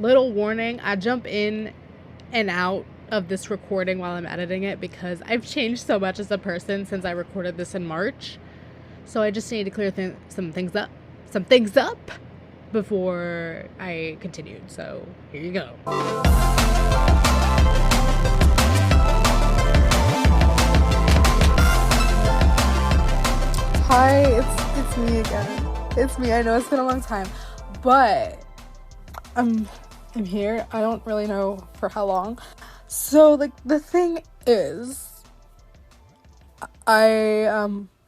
Little warning, I jump in and out of this recording while I'm editing it because I've changed so much as a person since I recorded this in March. So I just need to clear some things up before I continued. So here you go. Hi, it's me again. It's me. I know it's been a long time, but I'm here. I don't really know for how long. So like the thing is, I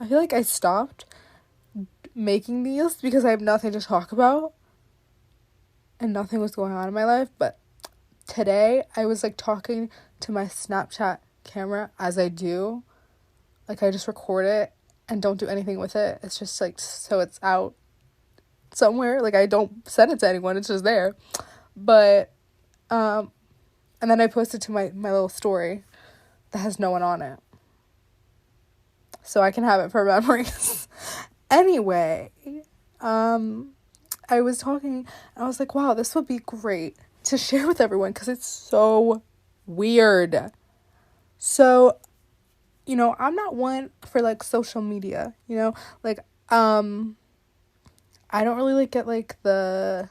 feel like I stopped making these because I have nothing to talk about and nothing was going on in my life. But today I was like talking to my Snapchat camera as I do. Like I just record it and don't do anything with it. It's just like so it's out somewhere. Like I don't send it to anyone. It's just there. But and then I posted to my little story that has no one on it. So I can have it for memories. Anyway, I was talking and I was like, wow, this would be great to share with everyone because it's so weird. So, you know, I'm not one for like social media, you know, like I don't really like get like the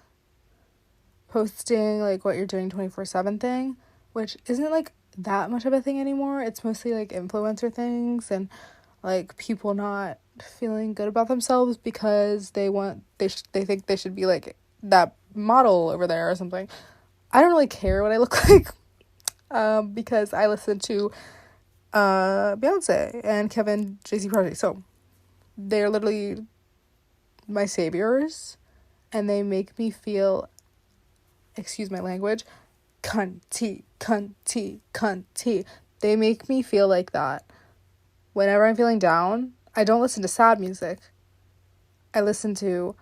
posting like what you're doing 24/7 thing, which isn't like that much of a thing anymore. It's mostly like influencer things and like people not feeling good about themselves because they think they should be like that model over there or something. I don't really care what I look like because I listen to Beyonce and Kevin JC Project, so they're literally my saviors and they make me feel, excuse my language, cunty. They make me feel like that. Whenever I'm feeling down, I don't listen to sad music. I listen to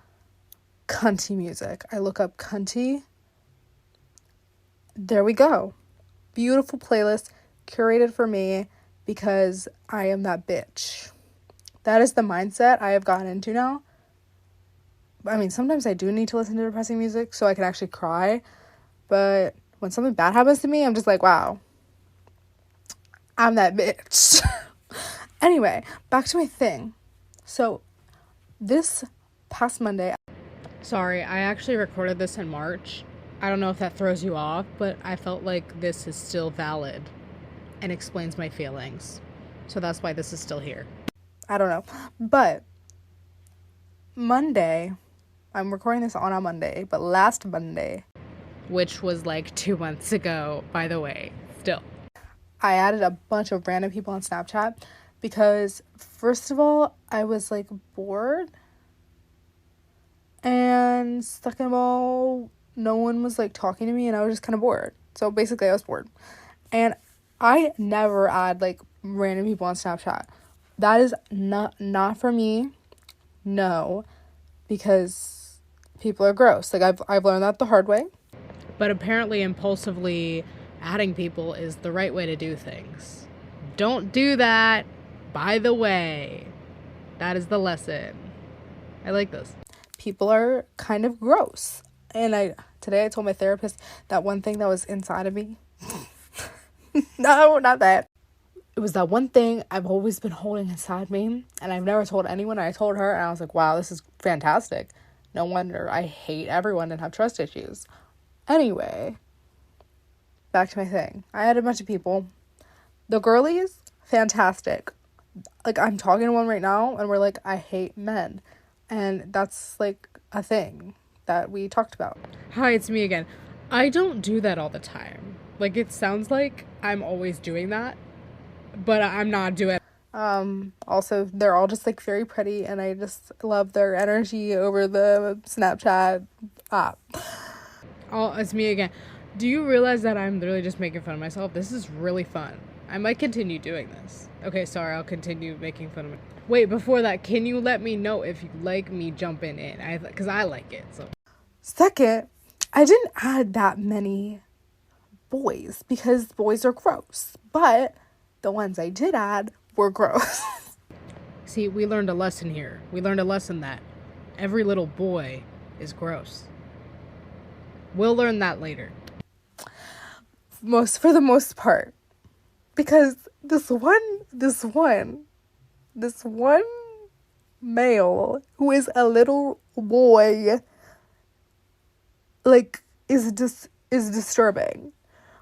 cunty music. I look up cunty. There we go. Beautiful playlist curated for me because I am that bitch. That is the mindset I have gotten into now. I mean, sometimes I do need to listen to depressing music so I can actually cry. But when something bad happens to me, I'm just like, wow, I'm that bitch. Anyway, back to my thing. So this past Monday. Sorry, I actually recorded this in March. I don't know if that throws you off, but I felt like this is still valid and explains my feelings. So that's why this is still here. I don't know. But Monday, I'm recording this on a Monday, but last Monday, which was like 2 months ago, by the way, still, I added a bunch of random people on Snapchat because first of all, I was like bored, and second of all, no one was like talking to me and I was just kind of bored. So basically I was bored. And I never add like random people on Snapchat. That is not for me. No, because people are gross. Like I've learned that the hard way. But apparently impulsively adding people is the right way to do things. Don't do that, by the way. That is the lesson. I like this. People are kind of gross. And today I told my therapist that one thing that was inside of me. No, not that. It was that one thing I've always been holding inside me, and I've never told anyone. I told her, and I was like, wow, this is fantastic. No wonder I hate everyone and have trust issues. Anyway, back to my thing. I had a bunch of people. The girlies, fantastic. Like, I'm talking to one right now, and we're like, I hate men. And that's, like, a thing that we talked about. Hi, it's me again. I don't do that all the time. Like, it sounds like I'm always doing that, but I'm not doing it. Also, they're all just, like, very pretty, and I just love their energy over the Snapchat app. Oh, it's me again. Do you realize that I'm literally just making fun of myself? This is really fun. I might continue doing this. Okay, sorry, I'll continue making fun of it. Wait, before that, can you let me know if you like me jumping in? Because I like it. So. Second, I didn't add that many boys because boys are gross. But the ones I did add were gross. See, we learned a lesson here. We learned a lesson that every little boy is gross. We'll learn that later. For the most part. Because this one male who is a little boy, like, is disturbing.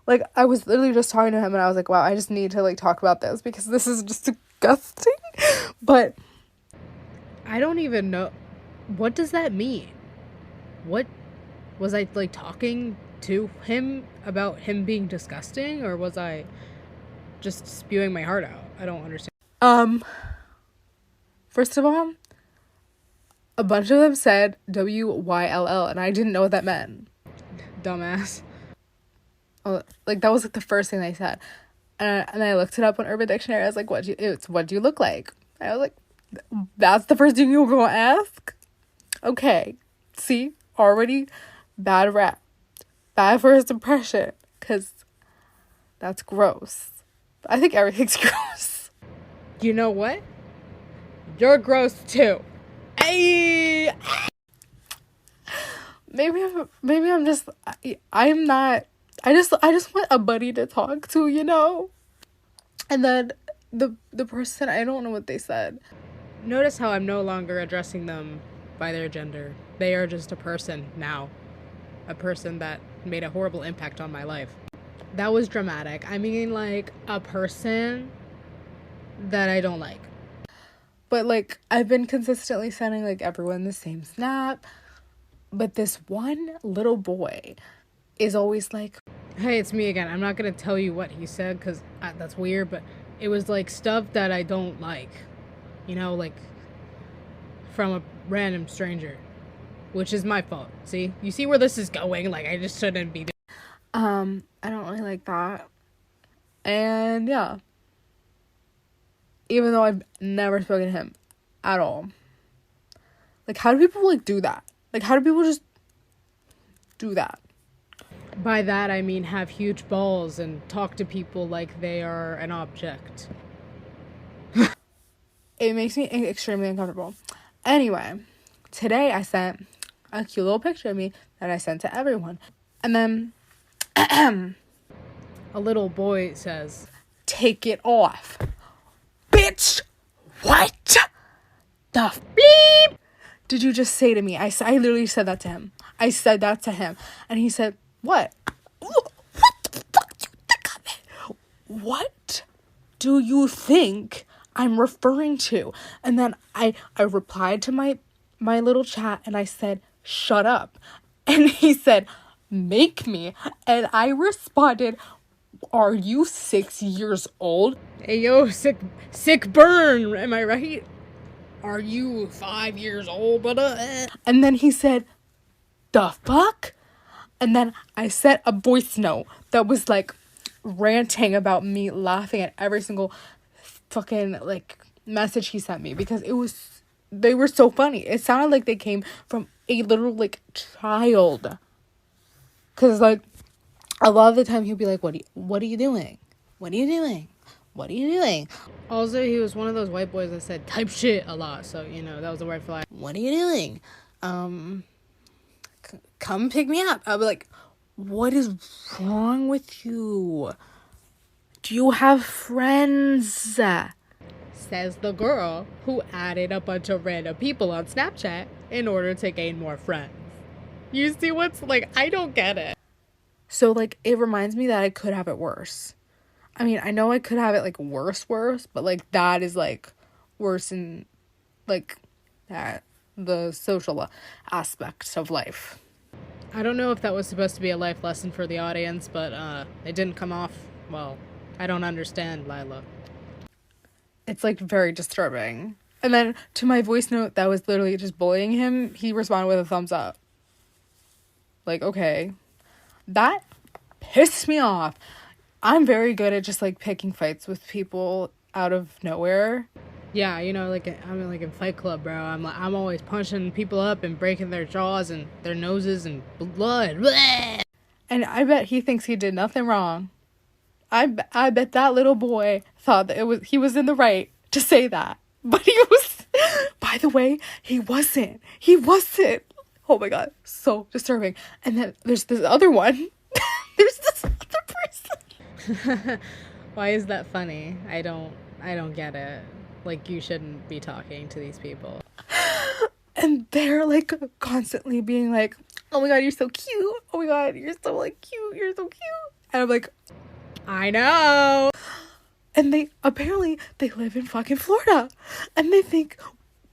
Like, I was literally just talking to him and I was like, wow, I just need to, like, talk about this because this is just disgusting. But I don't even know. What does that mean? What was I, like, talking to him about him being disgusting, or was I just spewing my heart out? I don't understand. First of all, a bunch of them said WYLL and I didn't know what that meant. Dumbass. Oh, like, that was like the first thing they said. And I looked it up on Urban Dictionary. I was like, what do you look like? I was like, that's the first thing you were gonna ask? Okay. See? Already bad rap. Bad first impression. Because that's gross. I think everything's gross. You know what? You're gross too. Hey! Maybe I'm just, I'm not, I just want a buddy to talk to, you know? And then the person, I don't know what they said. Notice how I'm no longer addressing them by their gender. They are just a person now. A person that made a horrible impact on my life. That was dramatic. I mean, like, a person that I don't like. But, like, I've been consistently sending, like, everyone the same snap. But this one little boy is always like, hey, it's me again. I'm not going to tell you what he said because that's weird, but it was, like, stuff that I don't like. You know, like, from a random stranger. Which is my fault. See? You see where this is going? Like, I just shouldn't be I don't really like that. And, yeah. Even though I've never spoken to him at all. Like, how do people, like, do that? Like, how do people just do that? By that, I mean have huge balls and talk to people like they are an object. It makes me extremely uncomfortable. Anyway, today I sent a cute little picture of me that I sent to everyone. And then a little boy says, take it off. Bitch! What the bleep did you just say to me? I literally said that to him. I said that to him. And he said, what? What the fuck do you think of it? What do you think I'm referring to? And then I replied to my little chat and I said, shut up. And he said, make me. And I responded, are you 6 years old? Hey, yo, sick burn. Am I right? Are you 5 years old, brother? And then he said, the fuck? And then I sent a voice note that was like ranting about me laughing at every single fucking like message he sent me because they were so funny. It sounded like they came from a literal like child. Cause like a lot of the time he'll be like, what are you doing? What are you doing? What are you doing? Also, he was one of those white boys that said type shit a lot. So, you know, that was a red flag. What are you doing? Come pick me up. I'll be like, what is wrong with you? Do you have friends? Says the girl who added a bunch of random people on Snapchat in order to gain more friends. You see what's like, I don't get it. So, like, it reminds me that I could have it worse. I mean, I know I could have it, like, worse, but, like, that is, like, worse in, like, that, the social aspects of life. I don't know if that was supposed to be a life lesson for the audience, but, it didn't come off well. I don't understand, Lila. It's, like, very disturbing. And then, to my voice note that was literally just bullying him, he responded with a thumbs up. Like, okay. That pissed me off. I'm very good at just, like, picking fights with people out of nowhere. Yeah, you know, like, I'm like in Fight Club, bro. I'm always punching people up and breaking their jaws and their noses and blood. Bleh! And I bet he thinks he did nothing wrong. I bet that little boy thought that he was in the right to say that. But he was, by the way, he wasn't. He wasn't. Oh my God, so disturbing. And then there's this other one. There's this other person. Why is that funny? I don't get it. Like, you shouldn't be talking to these people. And they're like constantly being like, oh my God, you're so cute. Oh my God, you're so like cute. You're so cute. And I'm like, I know. and they apparently they live in fucking Florida. And they think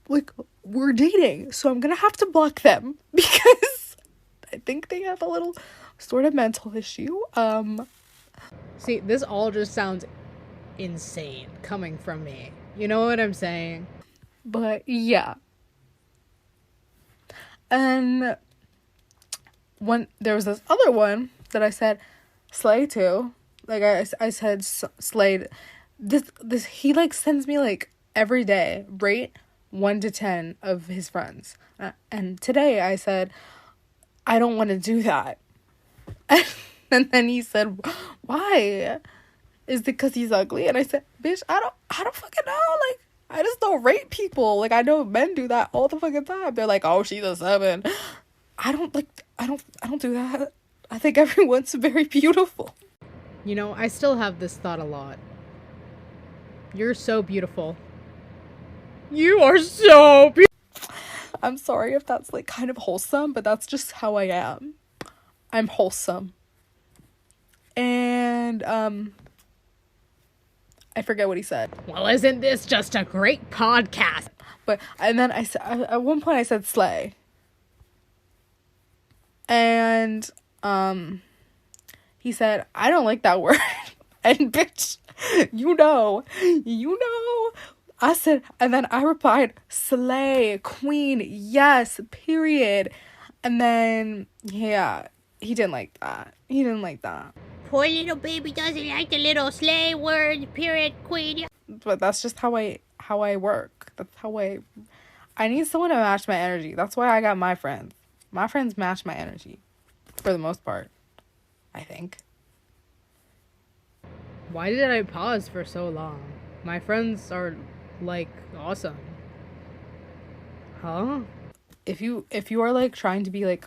like we're dating. So I'm gonna have to block them because I think they have a little sort of mental issue. See, this all just sounds insane coming from me. You know what I'm saying? But yeah. And there was this other one that I said slay to. Like I said slayed. This he like sends me like every day rate 1 to 10 of his friends. And today I said I don't want to do that. And then he said, why? Is it because he's ugly? And I said, bitch, I don't fucking know. Like, I just don't rate people. Like, I know men do that all the fucking time. They're like, oh, she's a 7. I don't do that. I think everyone's very beautiful. You know, I still have this thought a lot. You're so beautiful. You are so beautiful. I'm sorry if that's like kind of wholesome, but that's just how I am. I'm wholesome. And I forget what he said. Well, isn't this just a great podcast? But and then at one point I said slay. And he said, I don't like that word. And bitch, you know. I said, and then I replied, slay, queen, yes, period. And then yeah, he didn't like that. Poor little baby doesn't like the little slay word, period, queen. But that's just how I work. That's how I need someone to match my energy. That's why I got my friends. My friends match my energy for the most part, I think. Why did I pause for so long? My friends are like awesome. Huh? If you are like trying to be like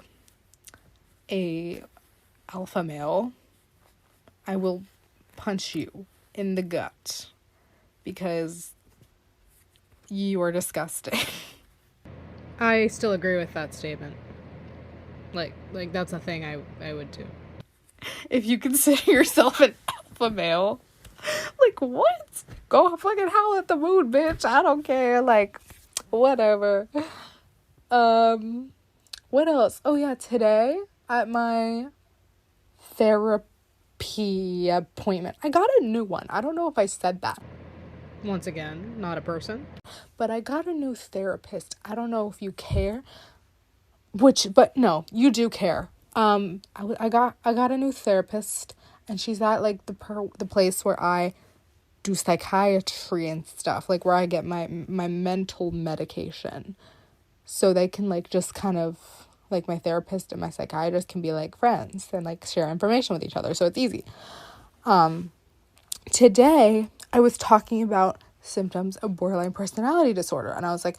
a alpha male, I will punch you in the gut because you are disgusting. I still agree with that statement. Like that's a thing I would do. If you consider yourself an alpha male, like what? Go fucking howl at the moon, bitch. I don't care. Like, whatever. What else? Oh yeah, today at my therapy appointment, I got a new one. I don't know if I said that. Once again, not a person. But I got a new therapist. I don't know if you care. But no, you do care. I got a new therapist, and she's at like the place where I do psychiatry and stuff, like where I get my mental medication. So they can like just kind of like my therapist and my psychiatrist can be like friends and like share information with each other. So it's easy. Today I was talking about symptoms of borderline personality disorder, and I was like,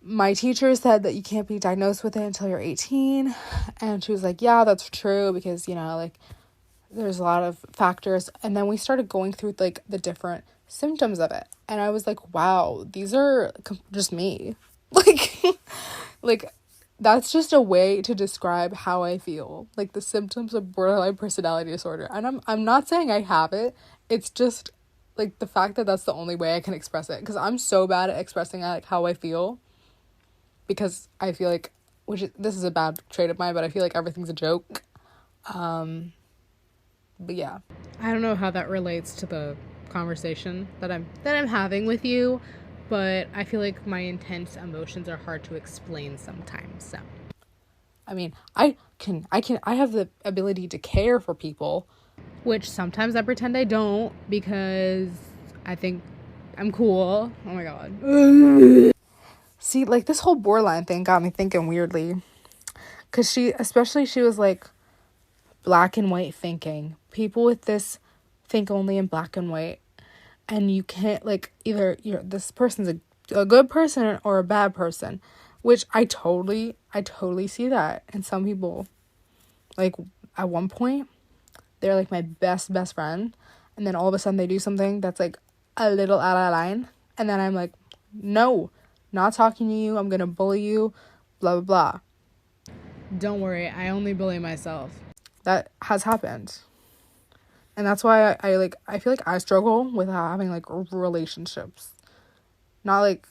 my teacher said that you can't be diagnosed with it until you're 18. And she was like, yeah, that's true, because, you know, like, there's a lot of factors. And then we started going through, like, the different symptoms of it. And I was like, wow, these are just me. Like, that's just a way to describe how I feel. Like, the symptoms of borderline personality disorder. And I'm not saying I have it. It's just, like, the fact that that's the only way I can express it. Because I'm so bad at expressing, like, how I feel. Because I feel like, this is a bad trait of mine, but I feel like everything's a joke. But yeah. I don't know how that relates to the conversation that I'm having with you, but I feel like my intense emotions are hard to explain sometimes. So, I mean, I have the ability to care for people, which sometimes I pretend I don't because I think I'm cool. Oh my God. See, like, this whole borderline thing got me thinking weirdly. Because she was, like, black and white thinking. People with this think only in black and white. And you can't, like, either this person's a good person or a bad person. which I totally see that. And some people, like, at one point, they're like my best friend, and then all of a sudden they do something that's like a little out of line, and then I'm like, no, not talking to you, I'm gonna bully you, blah blah blah. Don't worry, I only bully myself. That has happened. And that's why I feel like I struggle with having like relationships, not like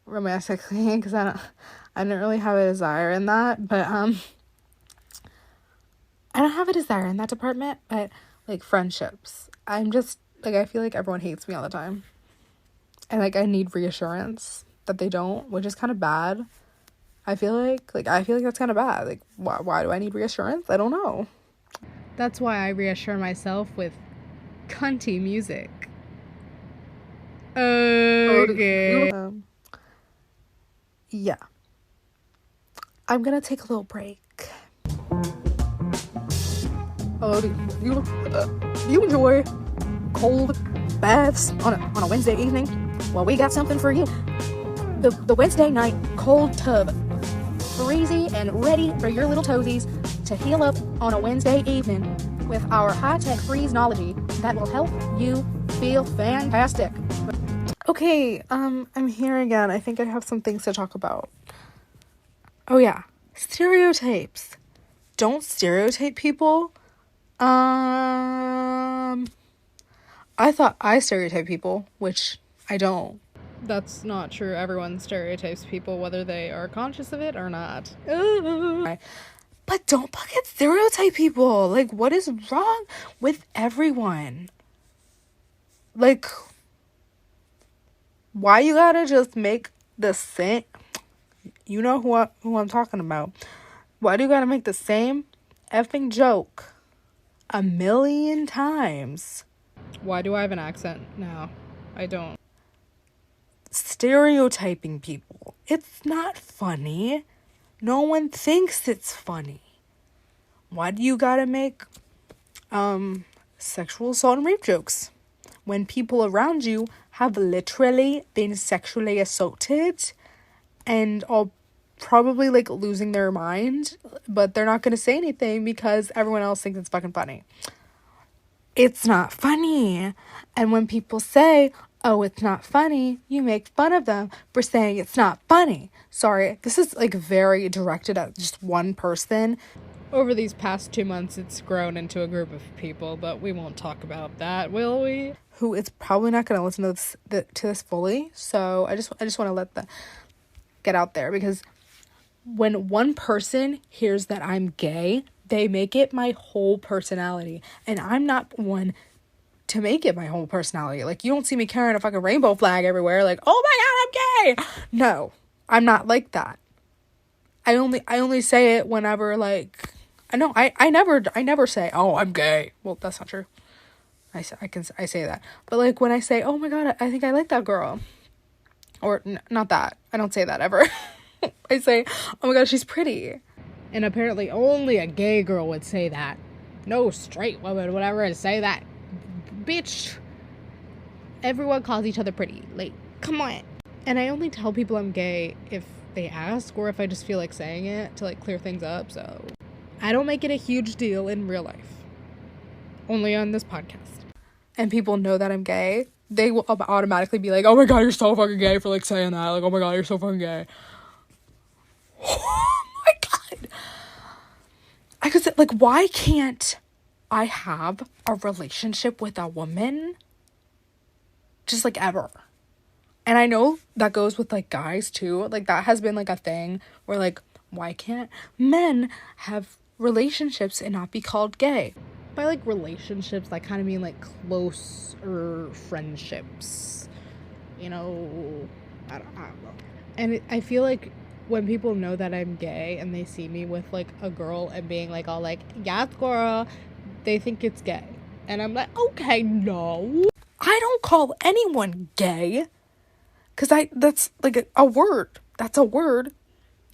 romantically, because I don't really have a desire in that, but I don't have a desire in that department. But like friendships, I'm just like, I feel like everyone hates me all the time, and like I need reassurance that they don't, which is kind of bad. I feel like that's kind of bad. Like, why do I need reassurance? I don't know. That's why I reassure myself with cunty music. Okay. Yeah. I'm gonna take a little break. Oh, do you enjoy cold baths on a Wednesday evening? Well, we got something for you. The Wednesday night cold tub. Breezy and ready for your little toesies to heal up on a Wednesday evening with our high-tech freeze-nology that will help you feel fantastic. Okay, I'm here again. I think I have some things to talk about. Oh yeah, stereotypes. Don't stereotype people. I thought I stereotype people, which I don't. That's not true. Everyone stereotypes people, whether they are conscious of it or not. But don't fucking stereotype people. Like, what is wrong with everyone? Like, why you gotta just make the same... You know who I'm talking about. Why do you gotta make the same effing joke a million times? Why do I have an accent now? I don't. Stereotyping people. It's not funny. No one thinks it's funny. Why do you gotta make sexual assault and rape jokes when people around you have literally been sexually assaulted and are probably like losing their mind, but they're not gonna say anything because everyone else thinks it's fucking funny? It's not funny. And when people say, oh, it's not funny, you make fun of them for saying it's not funny. Sorry, this is like very directed at just one person. Over these past 2 months, it's grown into a group of people, but we won't talk about that, will we? Who is probably not going to listen to this fully. So I just want to let that get out there, because when one person hears that I'm gay, they make it my whole personality, and I'm not one to make it my whole personality. Like, you don't see me carrying a fucking rainbow flag everywhere, like, oh my god, I'm gay. No, I'm not like that. I only say it whenever, like, I never say, oh, I'm gay. Well, that's not true. I say that, but like when I say, oh my god, I think I like that girl, or not that, I don't say that ever. I say, oh my god, she's pretty. And apparently only a gay girl would say that. No straight woman would ever say that. Bitch. Everyone calls each other pretty. Like, come on. And I only tell people I'm gay if they ask, or if I just feel like saying it to like clear things up. So I don't make it a huge deal in real life. Only on this podcast. And people know that I'm gay, they will automatically be like, oh my god, you're so fucking gay for like saying that. Like, oh my god, you're so fucking gay. Oh my god. I could say, like, why can't I have a relationship with a woman just like ever? And I know that goes with like guys too. Like, that has been like a thing where like, why can't men have relationships and not be called gay? By like relationships, I kind of mean like closer friendships, you know. I don't know. And I feel like when people know that I'm gay and they see me with like a girl and being like all like, yes girl, they think it's gay. And I'm like, okay, no, I don't call anyone gay, because that's like a word. That's a word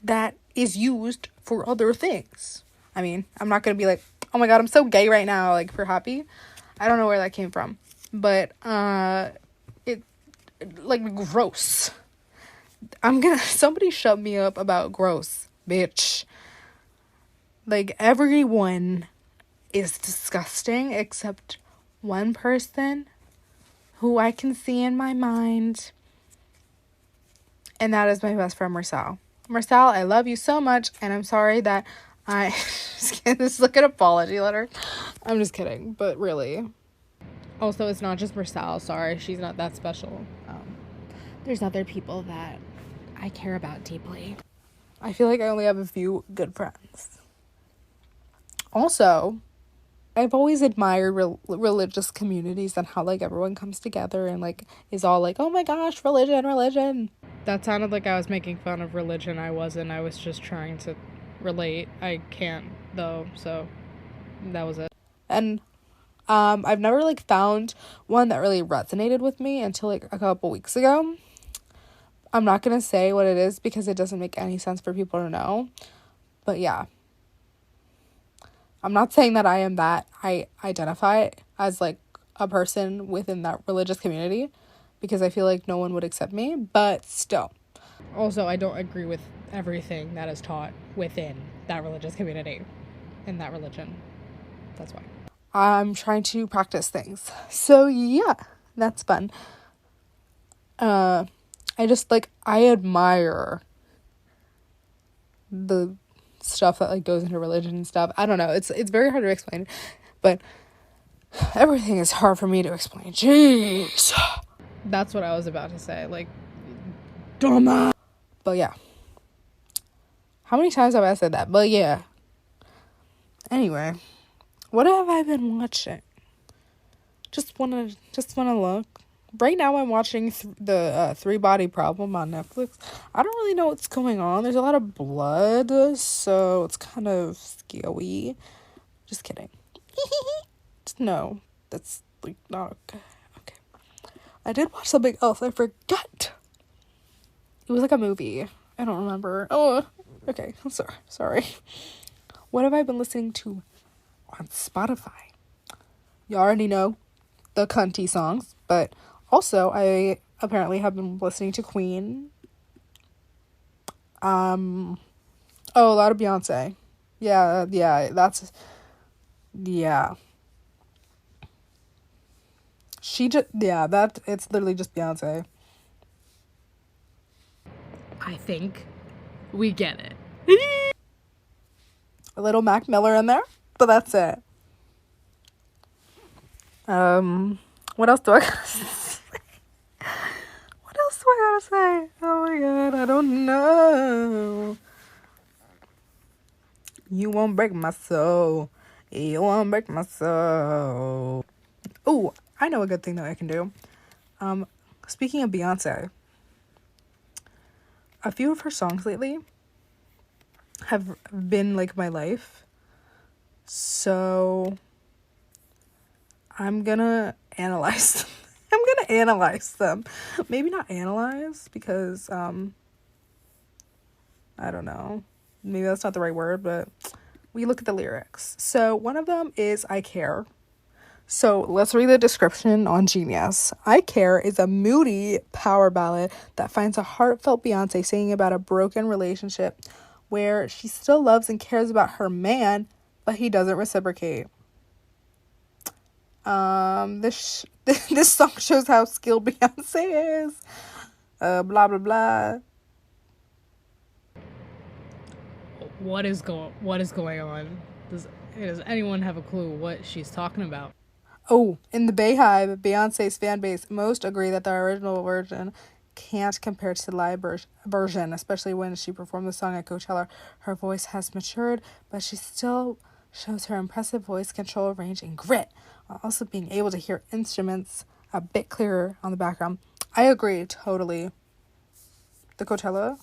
that is used for other things. I mean, I'm not gonna be like, oh my god, I'm so gay right now, like, for happy. I don't know where that came from, but it like, gross. somebody shut me up about gross, bitch. Like, everyone is disgusting except one person who I can see in my mind, and that is my best friend, Marcel. Marcel, I love you so much, and I'm sorry that I this is like an apology letter. I'm just kidding, but really. Also, it's not just Marcel. Sorry, she's not that special. There's other people that I care about deeply. I feel like I only have a few good friends. Also, I've always admired religious communities and how, like, everyone comes together and, like, is all like, oh my gosh, religion. That sounded like I was making fun of religion. I wasn't. I was just trying to relate. I can't, though, so that was it. And I've never, like, found one that really resonated with me until, like, a couple weeks ago. I'm not gonna say what it is because it doesn't make any sense for people to know. But yeah. I'm not saying that I am that. I identify as, like, a person within that religious community because I feel like no one would accept me, but still. Also, I don't agree with everything that is taught within that religious community in that religion. That's why. I'm trying to practice things. So yeah, that's fun. I just, like, I admire the stuff that, like, goes into religion and stuff. I don't know. It's very hard to explain, but everything is hard for me to explain. Jeez. That's what I was about to say. Like, dumbass. But yeah. How many times have I said that? But yeah. Anyway, what have I been watching? Just wanna look. Right now I'm watching the Three Body Problem on Netflix. I don't really know what's going on. There's a lot of blood, so it's kind of scary. Just kidding. No, that's, like, not okay. Okay. I did watch something else. I forgot. It was like a movie. I don't remember. Oh, okay. I'm sorry. What have I been listening to on Spotify? You already know the cunty songs, but also I apparently have been listening to Queen. A lot of Beyonce. Yeah, it's literally just Beyonce. I think we get it. A little Mac Miller in there, but that's it. What else do I gotta say? What else do I gotta say? Oh my god, I don't know. You won't break my soul. You won't break my soul. Oh, I know a good thing that I can do. Speaking of Beyonce, a few of her songs lately have been, like, my life. So I'm gonna analyze them. I'm gonna analyze them. Maybe not analyze because I don't know. Maybe that's not the right word, but we look at the lyrics. So one of them is I Care. So let's read the description on Genius. I Care is a moody power ballad that finds a heartfelt Beyonce singing about a broken relationship where she still loves and cares about her man, but he doesn't reciprocate. This song shows how skilled Beyonce is. Blah blah blah. What is going on? Does anyone have a clue what she's talking about? Oh, in the Bayhive, Beyonce's fan base, most agree that the original version can't compare to the live version, especially when she performed the song at Coachella. Her voice has matured, but she still shows her impressive voice control, range, and grit, while also being able to hear instruments a bit clearer on the background. I agree, totally. The Coachella?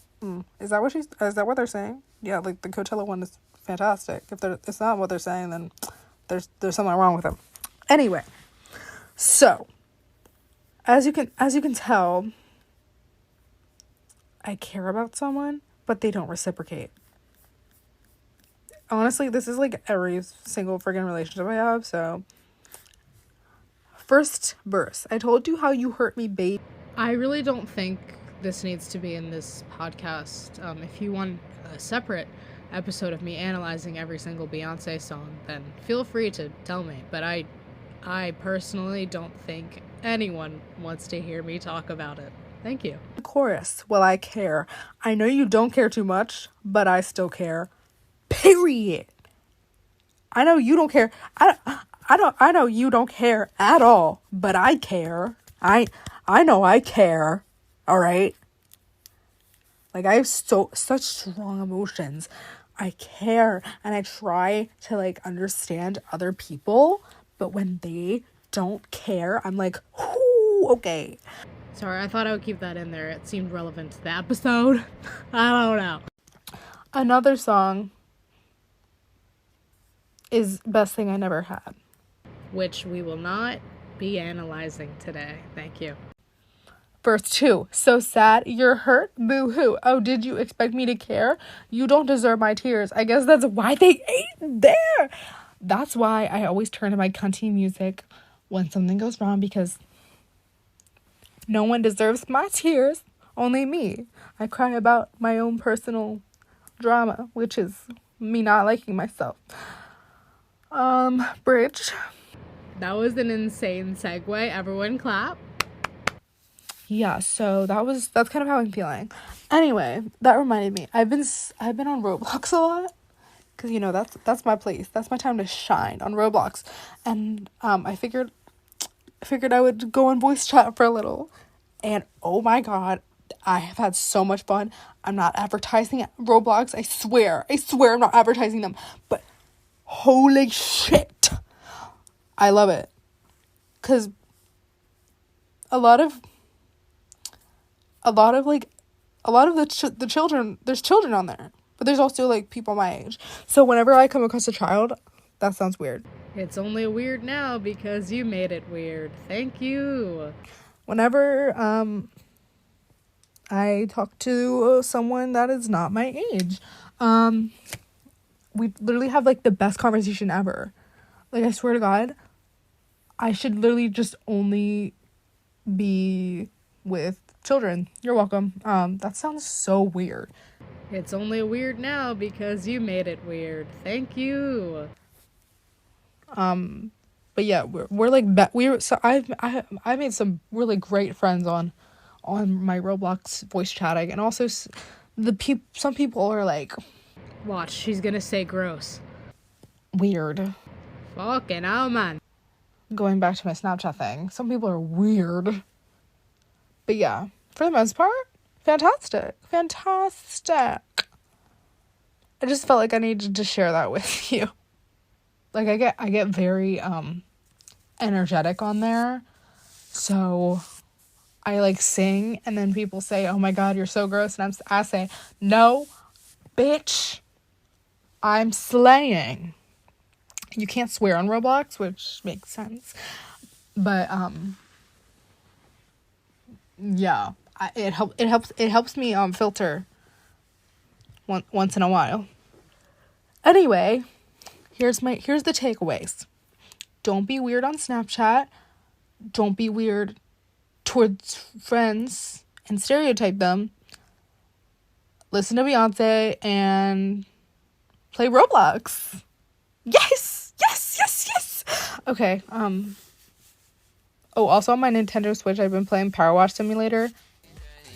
Is that what they're saying? Yeah, like, the Coachella one is fantastic. If it's not what they're saying, then there's something wrong with them. Anyway, so as you can tell, I care about someone, but they don't reciprocate. Honestly, this is like every single friggin' relationship I have. So, first verse: I told you how you hurt me, babe. I really don't think this needs to be in this podcast. If you want a separate episode of me analyzing every single Beyonce song, then feel free to tell me. But I personally don't think anyone wants to hear me talk about it. Thank you. Chorus. Well, I care. I know you don't care too much, but I still care. Period. I know you don't care. I know you don't care at all, but I care. I know I care. All right? Like, I have such strong emotions. I care, and I try to, like, understand other people, but when they don't care, I'm like, whoo, okay. Sorry, I thought I would keep that in there. It seemed relevant to the episode. I don't know. Another song is Best Thing I Never Had, which we will not be analyzing today. Thank you. Verse 2. So sad, you're hurt, boo-hoo. Oh, did you expect me to care? You don't deserve my tears. I guess that's why they ain't there. That's why I always turn to my cunty music when something goes wrong, because no one deserves my tears, only me. I cry about my own personal drama, which is me not liking myself. Bridge. That was an insane segue. Everyone clap. Yeah, so that's kind of how I'm feeling. Anyway, that reminded me. I've been on Roblox a lot, because, you know, that's my place. That's my time to shine, on Roblox. And I figured I would go on voice chat for a little. And oh my god, I have had so much fun. I'm not advertising Roblox. I swear I'm not advertising them. But holy shit, I love it. Because a lot of the children, there's children on there, but there's also, like, people my age. So whenever I come across a child, that sounds weird. It's only weird now because you made it weird. Thank you. Whenever I talk to someone that is not my age, we literally have, like, the best conversation ever. Like, I swear to God, I should literally just only be with children. You're welcome. That sounds so weird. It's only weird now because you made it weird. Thank you. But yeah, we're like so I made some really great friends on my Roblox voice chatting, and also some people are like, watch, she's gonna say gross. Weird. Fucking hell, man. Going back to my Snapchat thing, some people are weird. But yeah, for the most part, fantastic. I just felt like I needed to share that with you. Like, I get very energetic on there. So I, like, sing, and then people say, "Oh my god, you're so gross." And I say, "No, bitch, I'm slaying." You can't swear on Roblox, which makes sense. But yeah, it helps me filter once in a while. Anyway, here's the takeaways. Don't be weird on Snapchat. Don't be weird towards friends and stereotype them. Listen to Beyonce and play Roblox. Yes. Okay. Oh, also on my Nintendo Switch, I've been playing Power Wash Simulator.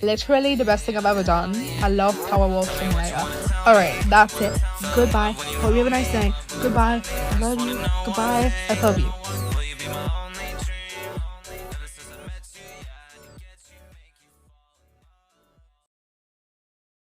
Literally the best thing I've ever done. I love Power Wash Simulator. Alright, that's it. Goodbye. Hope you have a nice night. Goodbye. I love you. Goodbye. I love you.